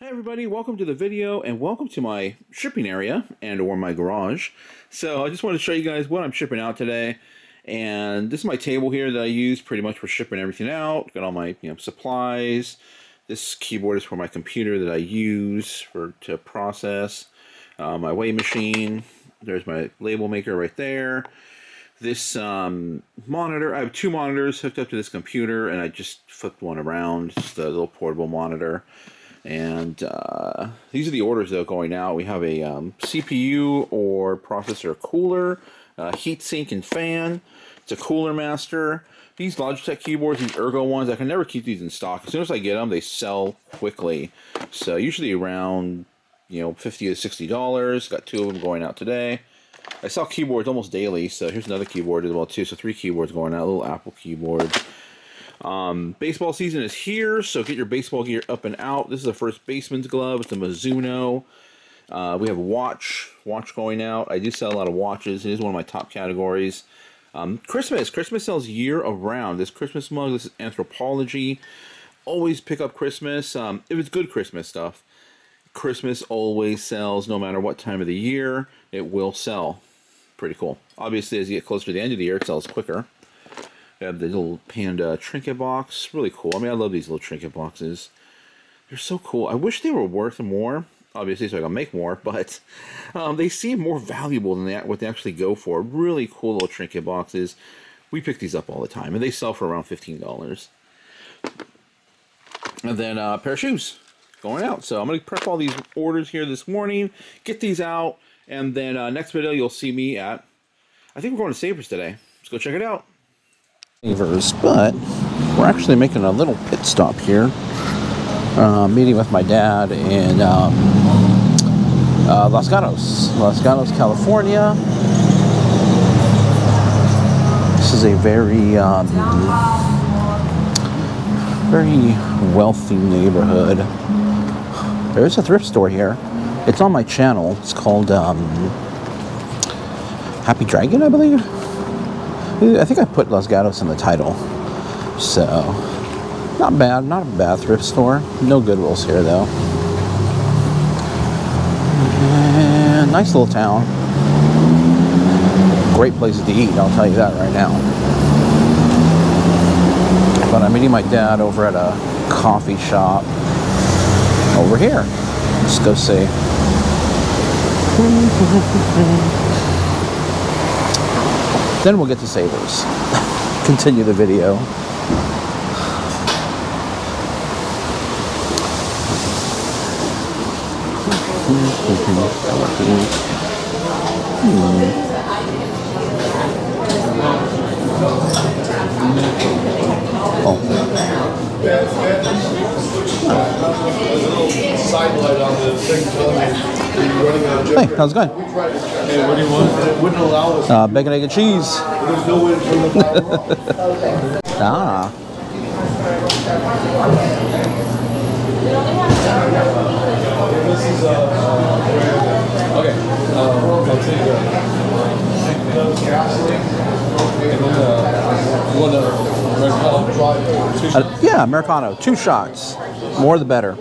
Hi everybody, welcome to the video and welcome to my shipping area or my garage. So I just wanted to show you guys what I'm shipping out today. And this is my table here that I use pretty much for shipping everything out. Got all my supplies. This keyboard is for my computer that I use to process. My weigh machine. There's my label maker right there. This monitor, I have two monitors hooked up to this computer and I just flipped one around. Just a little portable monitor. And these are the orders that are going out. We have a CPU or processor cooler, heat sink and fan. It's a cooler master. These Logitech keyboards, these Ergo ones, I can never keep these in stock. As soon as I get them, they sell quickly. So usually around $50 to $60. Got two of them going out today. I sell keyboards almost daily. So here's another keyboard as well too. So 3 keyboards going out. A little Apple keyboard. Baseball season is here, so get your baseball gear up and out. This is the first baseman's glove. It's a Mizuno. We have a watch going out. I do sell a lot of watches. It is one of my top categories. Christmas sells year around. This Christmas mug, this is Anthropology. Always pick up Christmas. If it's good Christmas stuff. Christmas always sells no matter what time of the year. It will sell. Pretty cool. Obviously, as you get closer to the end of the year, it sells quicker. We have the little panda trinket box. Really cool. I mean, I love these little trinket boxes. They're so cool. I wish they were worth more, obviously, so I can make more, but they seem more valuable than what they actually go for. Really cool little trinket boxes. We pick these up all the time, and they sell for around $15. And then a pair of shoes going out. So I'm going to prep all these orders here this morning, get these out, and then next video you'll see me at, I think we're going to Savers today. Let's go check it out. Savers, but we're actually making a little pit stop here. Meeting with my dad in Los Gatos, California. This is a very wealthy neighborhood. There's a thrift store here. It's on my channel. It's called Happy Dragon, I believe. I think I put Los Gatos in the title. So, not bad. Not a bad thrift store. No Goodwills here, though. And nice little town. Great places to eat, I'll tell you that right now. But I'm meeting my dad over at a coffee shop over here. Let's go see. Then we'll get to Savers. Continue the video. Hey, how's it going? Hey, what do you want? It wouldn't allow us. Bacon, egg, and cheese. There's no way to turn the power off. Ah. This is okay. I'll take the gasoline. You want a Americano? Yeah, Americano. 2 shots. More the better.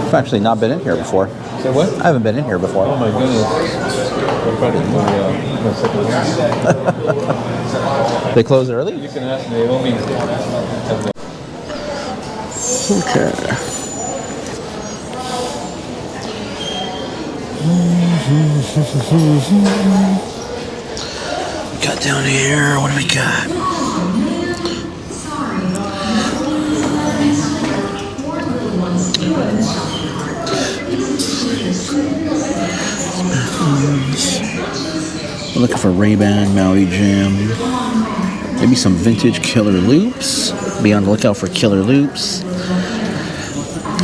I've actually not been in here before. Say what? I haven't been in here before. Oh my goodness. They close early? You can ask Naomi. Okay. Got down here. What do we got? I'm looking for Ray-Ban, Maui Jim. Maybe some vintage Killer Loops. Be on the lookout for Killer Loops.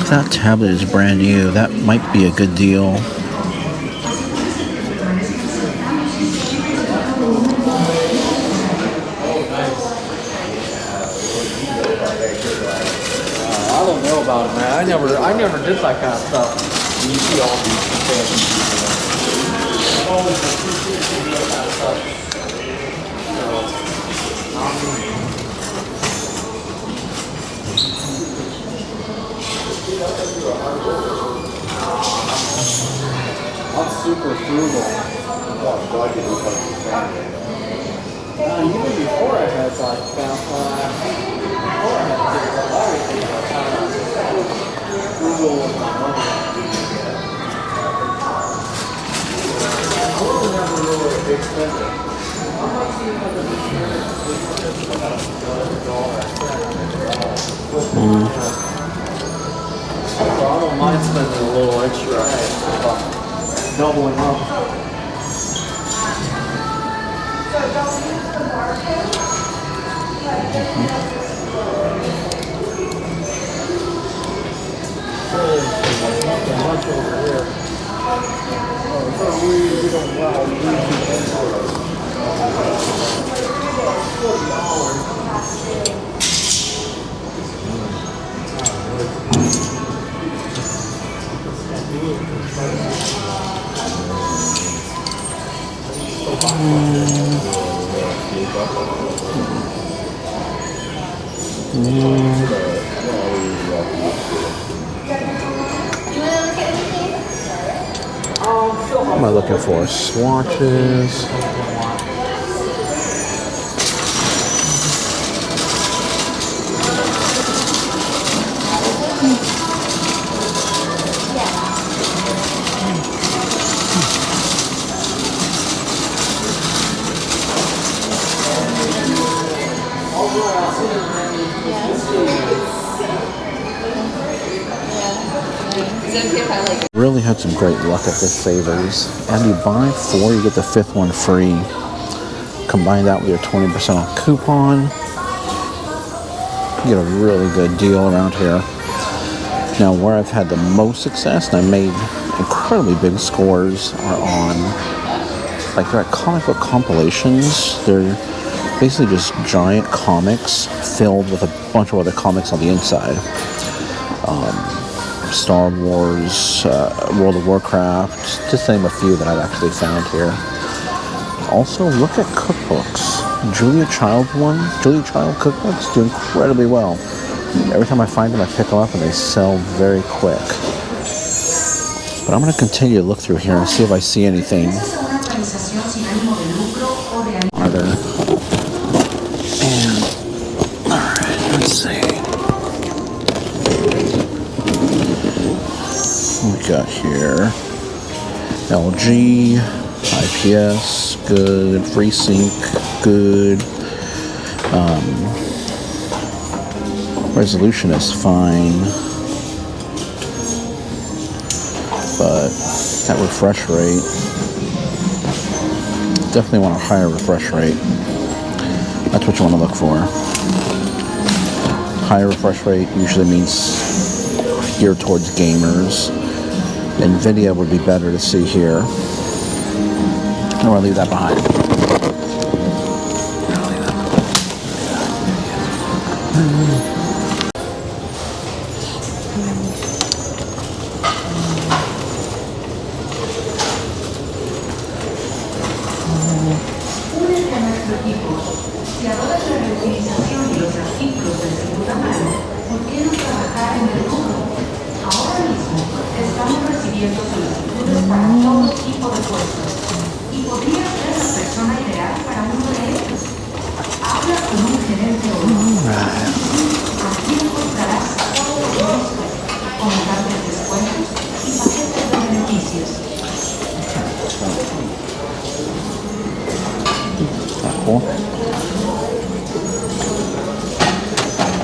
That tablet is brand new. That might be a good deal. I don't know about it, man. I never did that kind of stuff. You see all these fancy people. I've always appreciated that kind of stuff. I'm super frugal. Even before I had like found before I had kids, I've always been kind of frugal with my money. I was never really a big spender. I'm not seeing like a big spender. So I don't mind spending a little extra, doubling up. Much over here. What am I looking for? Swatches. Really had some great luck at this Savers. And you buy 4, you get the 5th one free. Combine that with your 20% off coupon. You get a really good deal around here. Now, where I've had the most success, and I made incredibly big scores, are on, like, they're at comic book compilations. They're basically just giant comics filled with a bunch of other comics on the inside. Star Wars, World of Warcraft, just name a few that I've actually found here. Also, look at cookbooks. Julia Child cookbooks do incredibly well. Every time I find them, I pick them up and they sell very quick. But I'm going to continue to look through here and see if I see anything. Are there? And, alright, let's see. What we got here? LG, IPS, good. FreeSync, good. Resolution is fine, but that refresh rate, definitely want a higher refresh rate. That's what you want to look for. Higher refresh rate usually means geared towards gamers. NVIDIA would be better to see here. I don't want to leave that behind. Cool.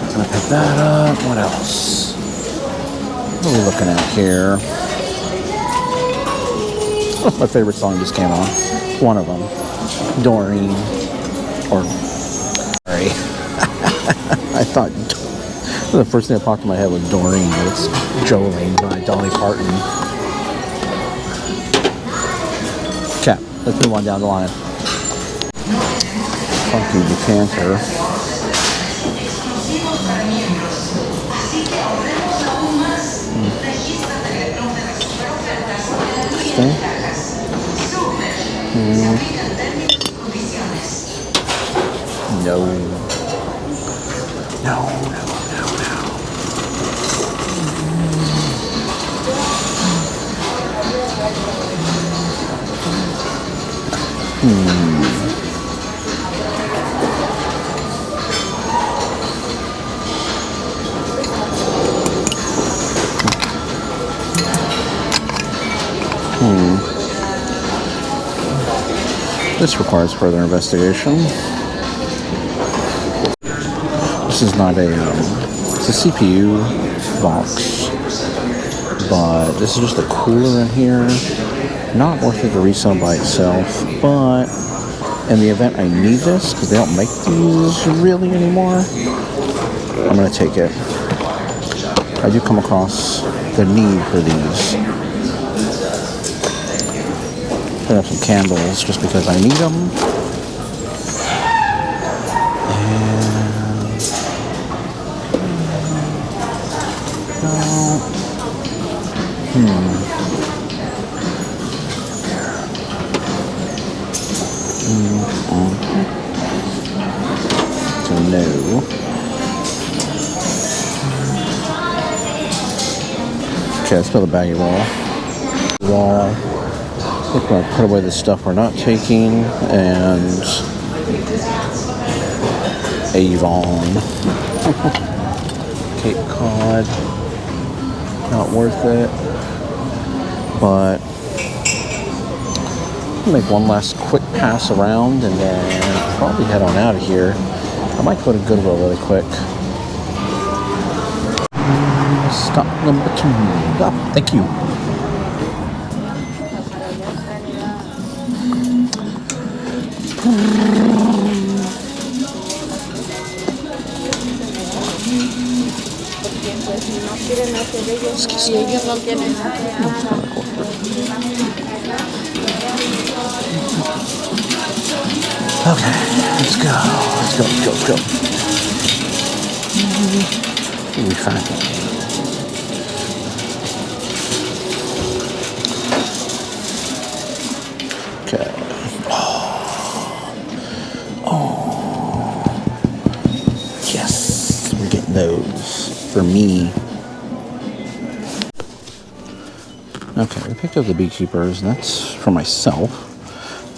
Gonna pick that up. What else? What are we looking at here? Oh, my favorite song just came on. One of them. Doreen. Or... Sorry. I thought... The first thing that popped in my head was Doreen, but it's Jolene by Dolly Parton. Okay, let's move on down the line. Funky decanter. Interesting. No. No, no, no, no. This requires further investigation. This is not a, it's a CPU box, but this is just a cooler in here. Not worth it to resell by itself, but in the event I need this, because they don't make these really anymore, I'm going to take it. I do come across the need for these. Put up some candles just because I need them. So no. Okay, let's put the baggie wall. I think we're going to put away the stuff we're not taking, and Avon. Cape Cod. Not worth it. But I'll make one last quick pass around and then probably head on out of here. I might go to Goodwill really quick. Stop number 2. Oh, thank you. Okay, let's go. We found it. Okay. Oh. Yes, we're getting those for me. Okay, we picked up the Beekeepers, and that's for myself.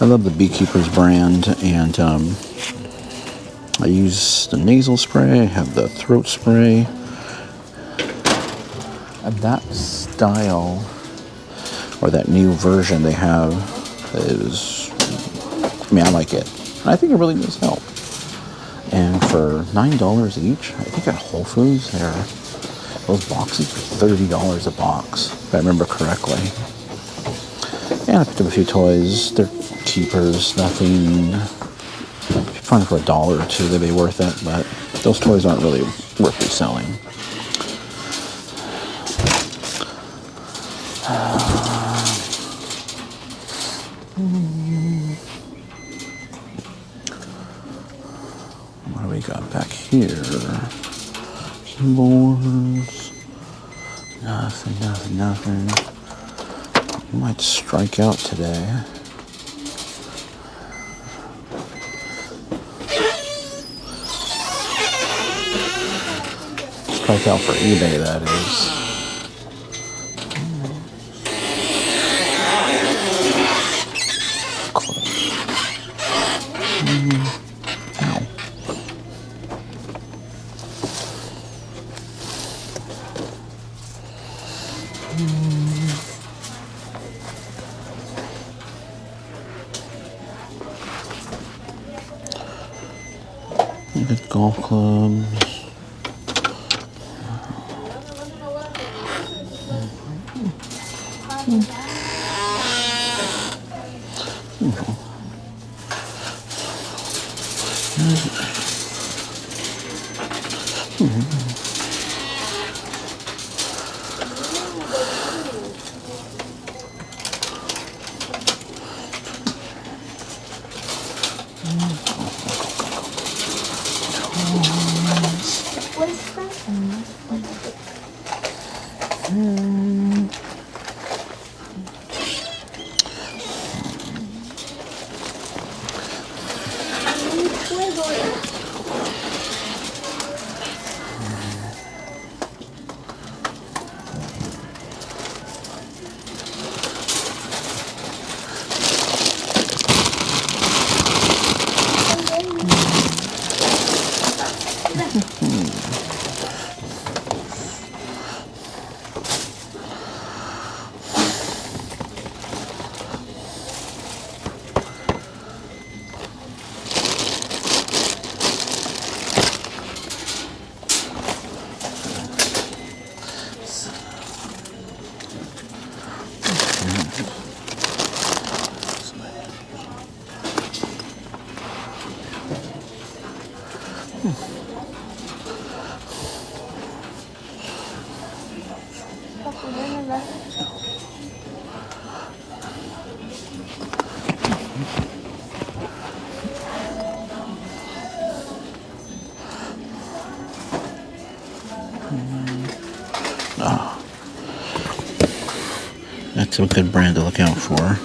I love the Beekeepers brand, and I use the nasal spray, I have the throat spray. And that style, or that new version they have, is, I mean, I like it. I think it really does help. And for $9 each, I think at Whole Foods, those boxes are $30 a box, if I remember correctly. And I picked up a few toys. They're keepers, nothing. If you find it for $1 or $2, they'd be worth it, but those toys aren't really worth reselling. What do we got back here? Keyboards. Nothing. I might strike out today. Strike out for eBay, that is. Good golf clubs. That's a good brand to look out for.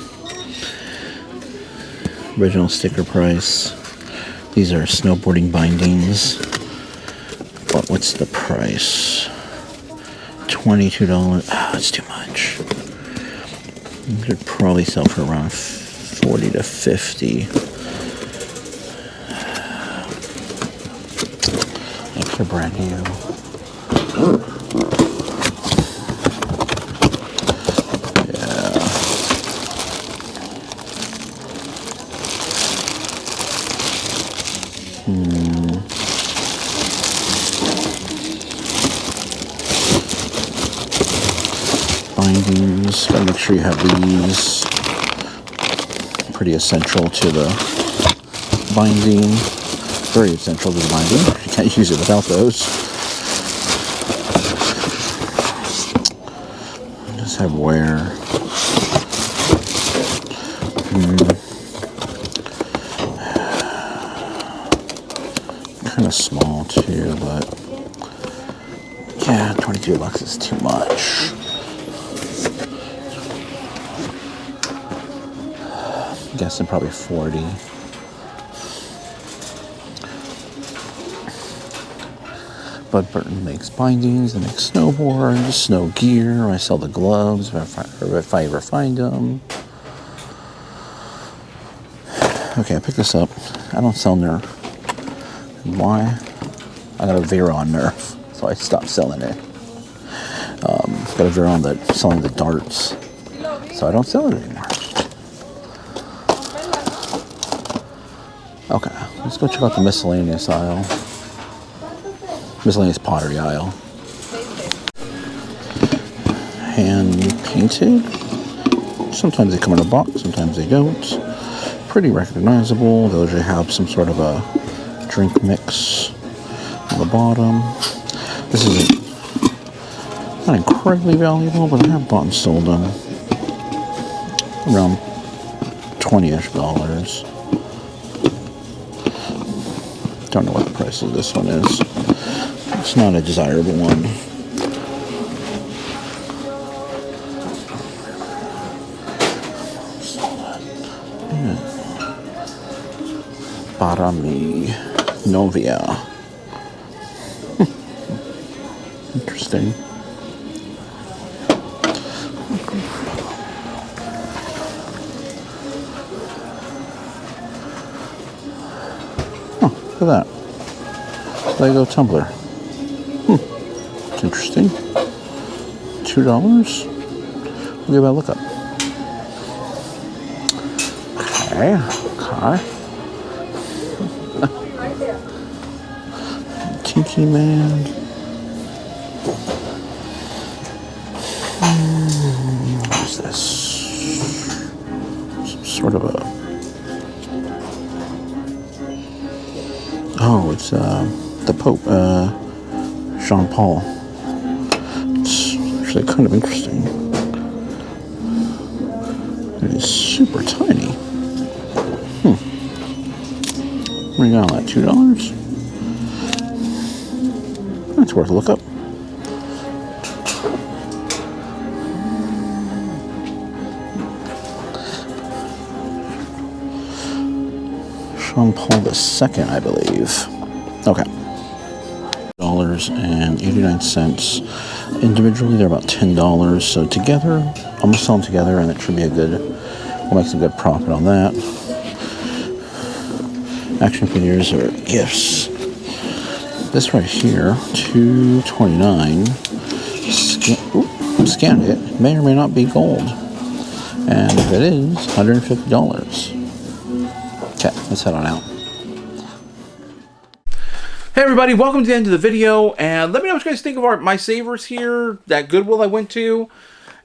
Original sticker price. These are snowboarding bindings. But what's the price? $22. Ah, that's too much. You could probably sell for around 40 to 50. Extra brand new. Bindings, gotta make sure you have these. Pretty essential to the binding. Very essential to the binding. You can't use it without those. Just have wear. Kind of small too, but yeah, $22 is too much. I'm guessing probably 40. Bud Burton makes bindings, they make snowboards, snow gear. I sell the gloves if I ever find them. Okay, I picked this up. I don't sell Nerf. Why? I got a Vera on Nerf, so I stopped selling it. Got a Vera on selling the darts, so I don't sell it anymore. Okay, let's go check out the miscellaneous aisle. Miscellaneous pottery aisle. Hand painted. Sometimes they come in a box, sometimes they don't. Pretty recognizable. They'll usually have some sort of a drink mix on the bottom. This isn't not incredibly valuable, but I have bought and sold them around $20-ish. Don't know what the price of this one is. It's not a desirable one. Para mi novia. Interesting. Oh, look at that. Lego tumbler. It's interesting. $2. We'll give that a look up. Okay. Tiki Man. What is this? Some sort of a... Oh, it's the Pope, Jean Paul. It's actually kind of interesting. It is super tiny. What do you got on that? $2? That's worth a look up. Paul II, I believe. Okay. $89. Individually, they're about $10. So together, I'm gonna sell them together, and it should be we'll make some good profit on that. Action figures are gifts. This right here, $229. Scanned it. May or may not be gold. And if it is, $150. Okay, let's head on out. Hey everybody, welcome to the end of the video, and let me know what you guys think of my savers here, that Goodwill I went to.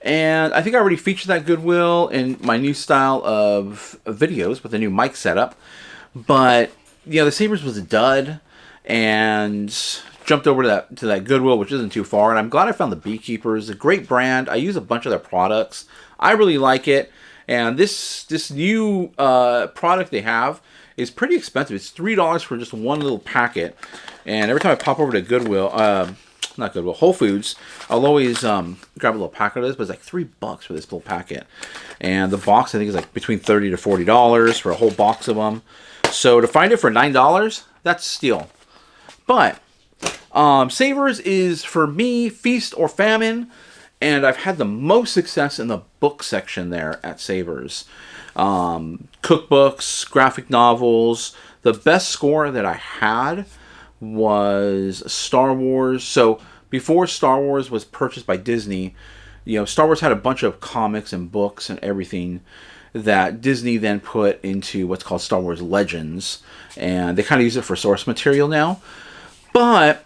And I think I already featured that Goodwill in my new style of videos with the new mic setup. But, you know, the savers was a dud, and jumped over to that Goodwill, which isn't too far. And I'm glad I found the Beekeepers, a great brand. I use a bunch of their products. I really like it. And this new product they have is pretty expensive. It's $3 for just one little packet. And every time I pop over to Goodwill, not Goodwill, Whole Foods, I'll always grab a little packet of this, but it's like $3 for this little packet. And the box, I think, is like between $30 to $40 for a whole box of them. So to find it for $9, that's a steal. But Savers is, for me, feast or famine. And I've had the most success in the book section there at Savers. Cookbooks, graphic novels. The best score that I had was Star Wars. So before Star Wars was purchased by Disney, you know, Star Wars had a bunch of comics and books and everything that Disney then put into what's called Star Wars Legends. And they kind of use it for source material now. But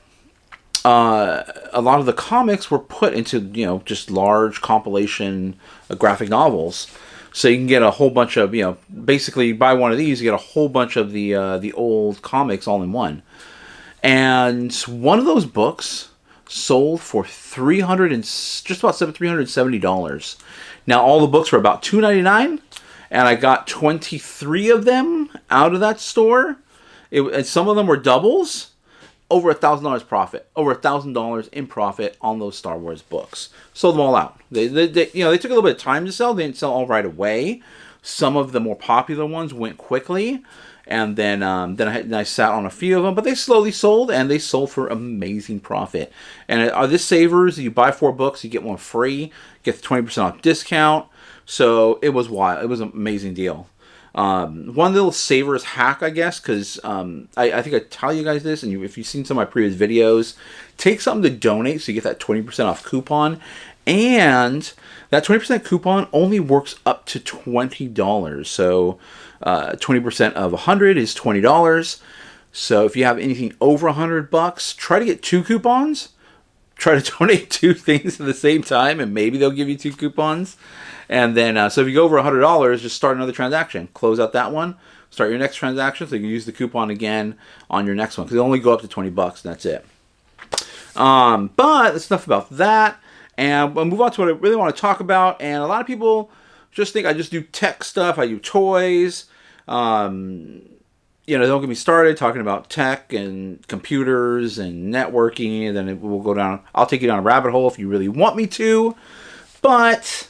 a lot of the comics were put into, you know, just large compilation graphic novels. So you can get a whole bunch of, you know, basically you buy one of these, you get a whole bunch of the old comics all in one. And one of those books sold for $370. Now all the books were about $2.99, and I got 23 of them out of that store. And some of them were doubles. Over $1,000 profit, over $1,000 in profit on those Star Wars books. Sold them all out. They took a little bit of time to sell. They didn't sell all right away. Some of the more popular ones went quickly, and then I sat on a few of them. But they slowly sold, and they sold for amazing profit. And this Savers, you buy 4 books, you get one free, get the 20% off discount. So it was wild. It was an amazing deal. One little Savers hack, I guess, because I think I tell you guys this, and if you've seen some of my previous videos, take something to donate so you get that 20% off coupon. And that 20% coupon only works up to $20. So 20% of 100 is $20. So if you have anything over $100, try to get 2 coupons. Try to donate 2 things at the same time, and maybe they'll give you 2 coupons. And then, so if you go over $100, just start another transaction. Close out that one. Start your next transaction, so you can use the coupon again on your next one. Because they only go up to $20, and that's it. But that's enough about that. And we'll move on to what I really want to talk about. And a lot of people just think I just do tech stuff. I do toys. You know, don't get me started talking about tech and computers and networking. And then we'll go down. I'll take you down a rabbit hole if you really want me to. But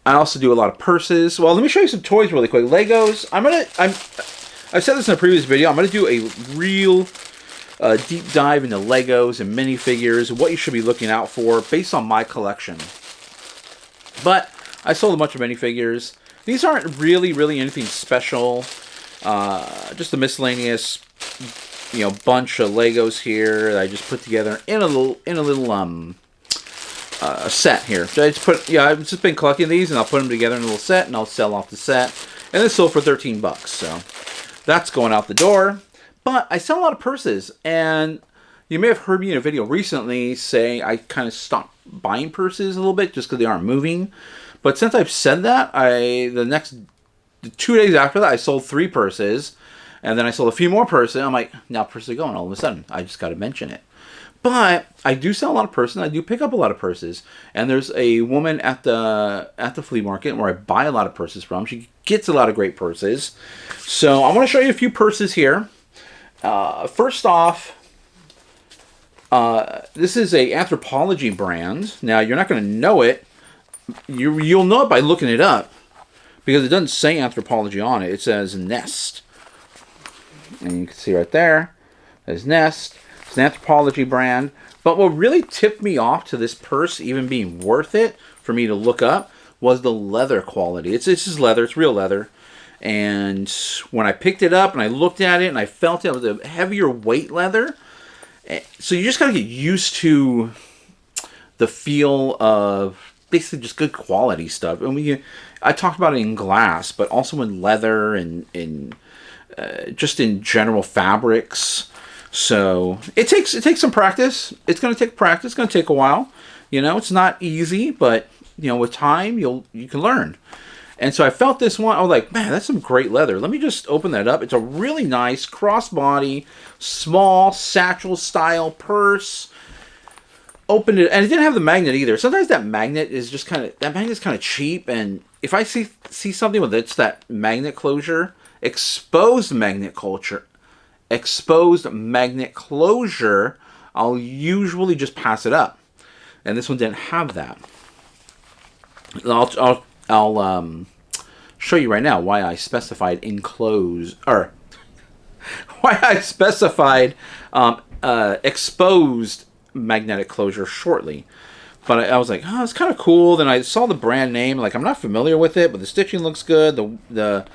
I also do a lot of purses. Well, let me show you some toys really quick. Legos. I've said this in a previous video. I'm going to do a real deep dive into Legos and minifigures, what you should be looking out for based on my collection. But I sold a bunch of minifigures. These aren't really anything special. Just a miscellaneous, you know, bunch of Legos here that I just put together in a little set here. So I've just been collecting these, and I'll put them together in a little set, and I'll sell off the set. And this sold for $13, so that's going out the door. But I sell a lot of purses, and you may have heard me in a video recently say I kind of stopped buying purses a little bit just because they aren't moving. But since I've said that, the 2 days after that, I sold 3 purses, and then I sold a few more purses. I'm like, now purses are going all of a sudden. I just got to mention it. But I do sell a lot of purses. I do pick up a lot of purses. And there's a woman at the flea market where I buy a lot of purses from. She gets a lot of great purses. So I want to show you a few purses here. First off, this is a Anthropology brand. Now, you're not going to know it. You'll know it by looking it up, because it doesn't say Anthropology on it. It says Nest. And you can see right there, there's Nest. It's an Anthropologie brand. But what really tipped me off to this purse even being worth it for me to look up was the leather quality. It's just leather. It's real leather. And when I picked it up and I looked at it and I felt it was a heavier weight leather. So you just got to get used to the feel of basically just good quality stuff. And I talked about it in glass, but also in leather and just in general fabrics. So it takes some practice. It's going to take practice. It's going to take a while. You know, it's not easy, but you know, with time you can learn. And so I felt this one. I was like, man, that's some great leather. Let me just open that up. It's a really nice crossbody, small satchel style purse. Opened it, and it didn't have the magnet either. Sometimes that magnet is just kind of cheap. And if I see something with it's that magnet closure, exposed magnet closure, I'll usually just pass it up. And this one didn't have that. I'll show you right now why I specified enclosed, or why I specified exposed magnetic closure shortly. But I was like, oh, it's kind of cool. Then I saw the brand name. Like, I'm not familiar with it, but the stitching looks good. The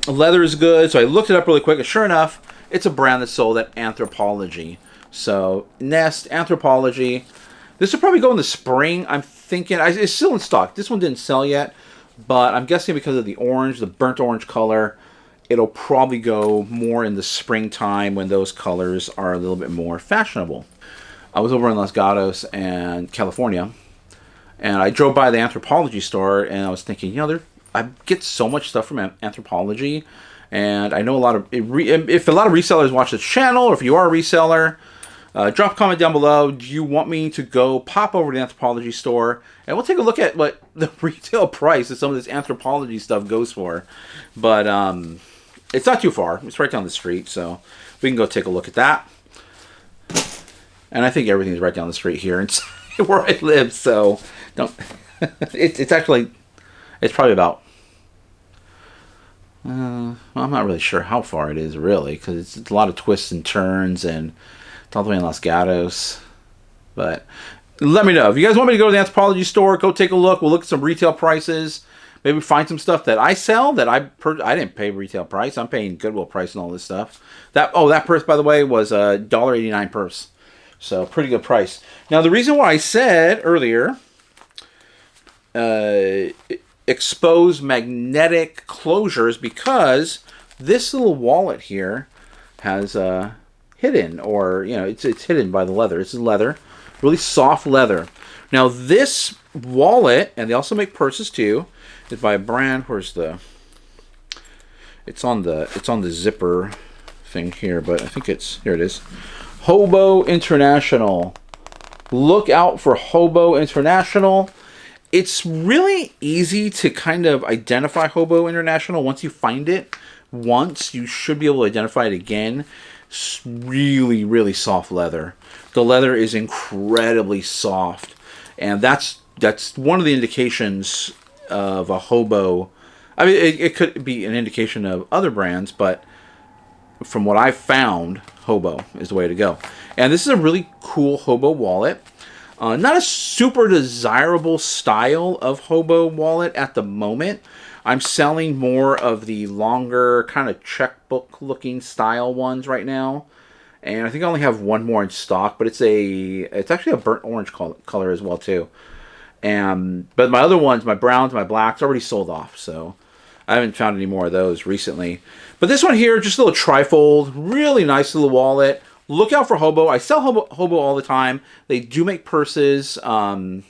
leather is good. So I looked it up really quick, and sure enough, it's a brand that's sold at Anthropologie. So Nest, Anthropologie. This will probably go in the spring. I'm thinking it's still in stock. This one didn't sell yet, but I'm guessing because of the orange, the burnt orange color, it'll probably go more in the springtime when those colors are a little bit more fashionable. I was over in Los Gatos and California, and I drove by the Anthropologie store, and I was thinking, you know, I get so much stuff from Anthropologie, and I know a lot of if a lot of resellers watch this channel, or if you are a reseller. Drop a comment down below. Do you want me to go pop over to the Anthropologie store and we'll take a look at what the retail price of some of this Anthropologie stuff goes for. But it's not too far. It's right down the street, so we can go take a look at that. And I think everything's right down the street here where I live. So don't. It's probably about. I'm not really sure how far it is really, because it's a lot of twists and turns and. All the way in Los Gatos. But let me know. If you guys want me to go to the Anthropologie store, go take a look. We'll look at some retail prices. Maybe find some stuff that I sell that I didn't pay retail price. I'm paying Goodwill price and all this stuff. That purse, by the way, was a $1.89 purse. So pretty good price. Now the reason why I said earlier exposed magnetic closure is because this little wallet here has hidden, or you know, it's hidden by the leather. It's leather, really soft leather. Now this wallet, and they also make purses too, is by a brand. Where's the? It's on the zipper thing here, but I think here it is. Hobo International. Look out for Hobo International. It's really easy to kind of identify Hobo International once you find it. Once you should be able to identify it again. It's really, really soft leather. The leather is incredibly soft, and that's one of the indications of a Hobo. I mean, it could be an indication of other brands, but from what I've found, Hobo is the way to go. And this is a really cool Hobo wallet. Not a super desirable style of Hobo wallet at the moment. I'm selling more of the longer kind of checkbook looking style ones right now. And I think I only have one more in stock, but it's actually a burnt orange color as well too. But my other ones, my browns, my blacks, already sold off. So I haven't found any more of those recently. But this one here, just a little trifold, really nice little wallet. Look out for Hobo. I sell Hobo all the time. They do make purses and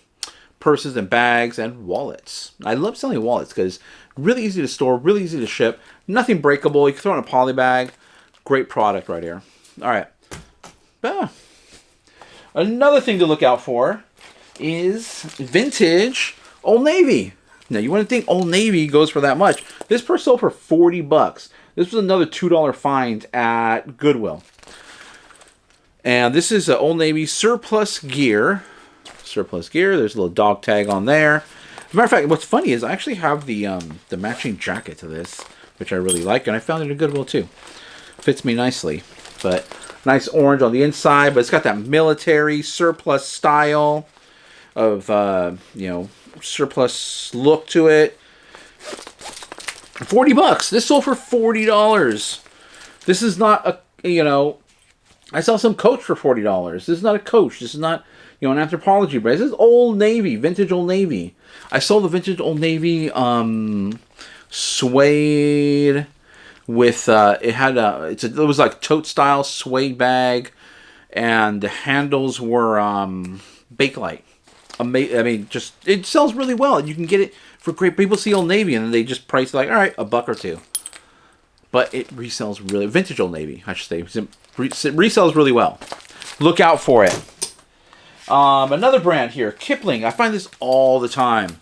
bags and wallets. I love selling wallets because really easy to store, really easy to ship, nothing breakable. You can throw in a poly bag. Great product right here. All right. Another thing to look out for is vintage Old Navy. Now you wouldn't think Old Navy goes for that much. This purse sold for $40. This was another $2 find at Goodwill. And this is an Old Navy surplus gear. Surplus gear. There's a little dog tag on there. As a matter of fact, what's funny is I actually have the matching jacket to this which I really like, and I found it at Goodwill too. Fits me nicely, but nice orange on the inside, but it's got that military surplus style of, you know, surplus look to it. $40. This sold for $40. This is not a, you know, I saw some Coach for $40. This is not a Coach. This is not, you know, an Anthropologie brand. This is Old Navy, vintage Old Navy. I saw the vintage Old Navy suede with it had a it was like tote style suede bag, and the handles were Bakelite. I mean, just it sells really well, and you can get it for great. People see Old Navy and they just price like, all right, $1 or $2, but it resells really vintage Old Navy, I should say. It resells really well. Look out for it. Another brand here, Kipling. I find this all the time.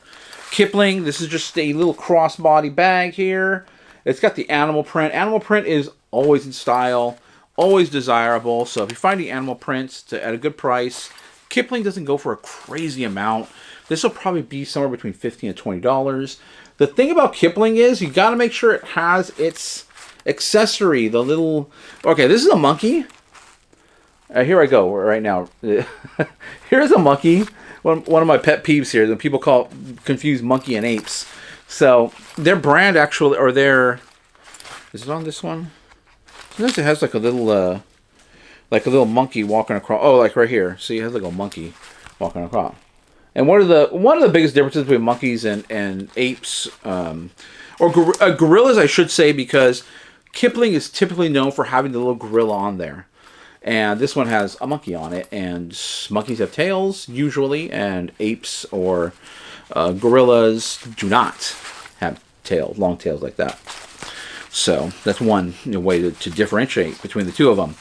Kipling. This is just a little crossbody bag here. It's got the animal print. Animal print is always in style, always desirable. So if you're finding animal prints at a good price, Kipling doesn't go for a crazy amount. This will probably be somewhere between $15 and $20. The thing about Kipling is you got to make sure it has its accessory. The little... Okay, this is a monkey. Here I go right now. Here's a monkey. One of my pet peeves here. That people confuse monkey and apes. So their brand actually, or their... Is it on this one? Sometimes it has like a little monkey walking across. Oh, like right here. See, it has like a monkey walking across. And one of the biggest differences between monkeys and apes, or gorillas, I should say, because Kipling is typically known for having the little gorilla on there. And this one has a monkey on it. And monkeys have tails, usually, and apes or gorillas do not have tails, long tails like that. So that's one way to differentiate between the two of them.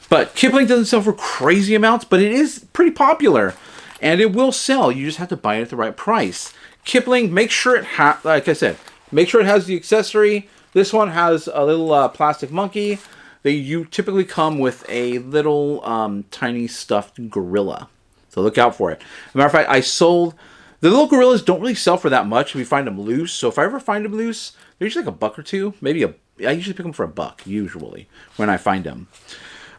But Kipling doesn't sell for crazy amounts, but it is pretty popular. And it will sell. You just have to buy it at the right price. Kipling, make sure it like I said, make sure it has the accessory. This one has a little plastic monkey. You typically come with a little tiny stuffed gorilla. So look out for it. As a matter of fact, I sold... The little gorillas don't really sell for that much if we find them loose. So if I ever find them loose, they're usually like $1 or $2. Maybe I usually pick them for $1, usually, when I find them.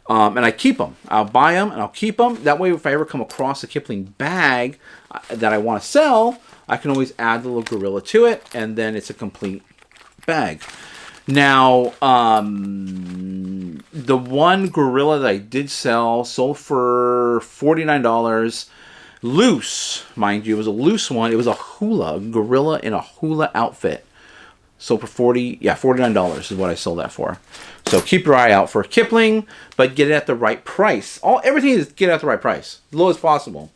And I keep them. I'll buy them and I'll keep them. That way, if I ever come across a Kipling bag that I want to sell, I can always add the little gorilla to it, and then it's a complete bag. Now, the one gorilla that I did sell sold for $49. Loose, mind you. It was a loose one. It was a gorilla in a hula outfit. Sold for $49 is what I sold that for. So keep your eye out for Kipling, but get it at the right price. Everything is get it at the right price, as low as possible.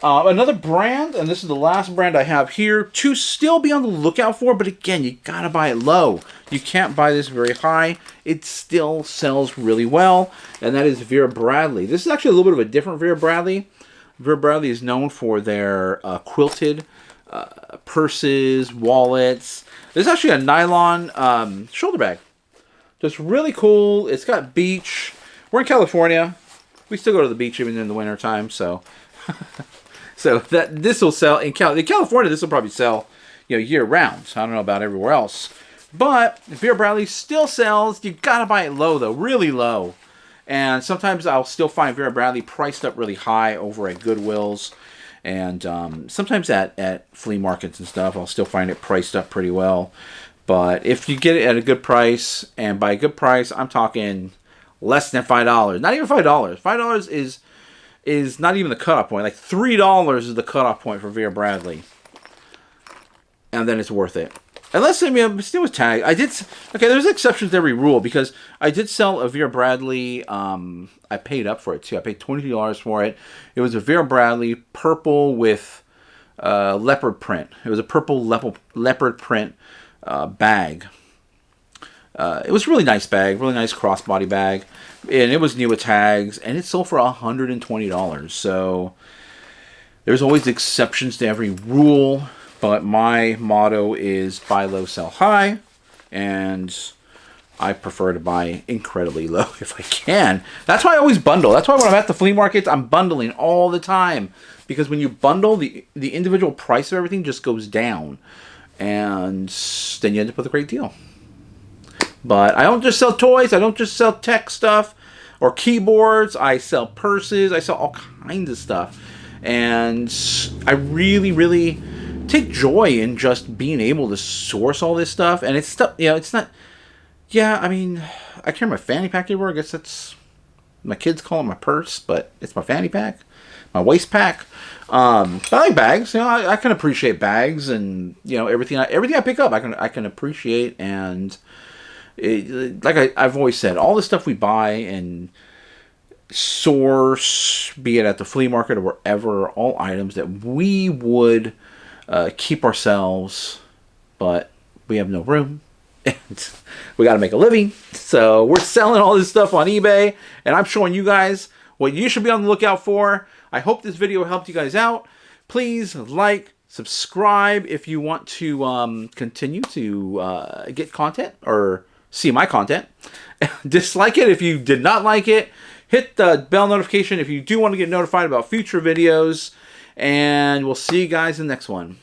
Another brand, and this is the last brand I have here to still be on the lookout for, but again, you gotta buy it low. You can't buy this very high. It still sells really well, and that is Vera Bradley. This is actually a little bit of a different Vera Bradley. Vera Bradley is known for their quilted purses, wallets. This is actually a nylon shoulder bag. Just really cool. It's got beach. We're in California. We still go to the beach even in the winter time, so so that this will sell in California. This will probably sell, year round. I don't know about everywhere else, but Vera Bradley still sells. You gotta buy it low though, really low. And sometimes I'll still find Vera Bradley priced up really high over at Goodwill's, and sometimes at flea markets and stuff, I'll still find it priced up pretty well. But if you get it at a good price, and by a good price, I'm talking less than $5. Not even $5. $5 is not even the cutoff point. Like $3 is the cutoff point for Vera Bradley, and then it's worth it. Unless still was tagged. There's exceptions to every rule, because I did sell a Vera Bradley. I paid up for it too. I paid $22 for it. It was a Vera Bradley purple with leopard print. It was a purple leopard print bag. It was a really nice bag, really nice crossbody bag, and it was new with tags, and it sold for $120. So there's always exceptions to every rule, but my motto is buy low, sell high, and I prefer to buy incredibly low if I can. That's why I always bundle. That's why when I'm at the flea markets, I'm bundling all the time, because when you bundle, the individual price of everything just goes down. and then you end up with a great deal. But I don't just sell toys. I don't just sell tech stuff or keyboards. I sell purses. I sell all kinds of stuff. And I really, really take joy in just being able to source all this stuff. And it's stuff, you know, it's not, yeah, I mean, I carry my fanny pack everywhere. I guess that's, my kids call it my purse, but it's my fanny pack, my waist pack. I like bags. You know, I can appreciate bags, and you know, everything I pick up, I can appreciate. And like I've always said, all the stuff we buy and source, be it at the flea market or wherever, all items that we would keep ourselves, but we have no room. And we got to make a living. So we're selling all this stuff on eBay, and I'm showing you guys what you should be on the lookout for. I hope this video helped you guys out. Please like, subscribe if you want to continue to get content or see my content. Dislike it if you did not like it. Hit the bell notification if you do want to get notified about future videos. And we'll see you guys in the next one.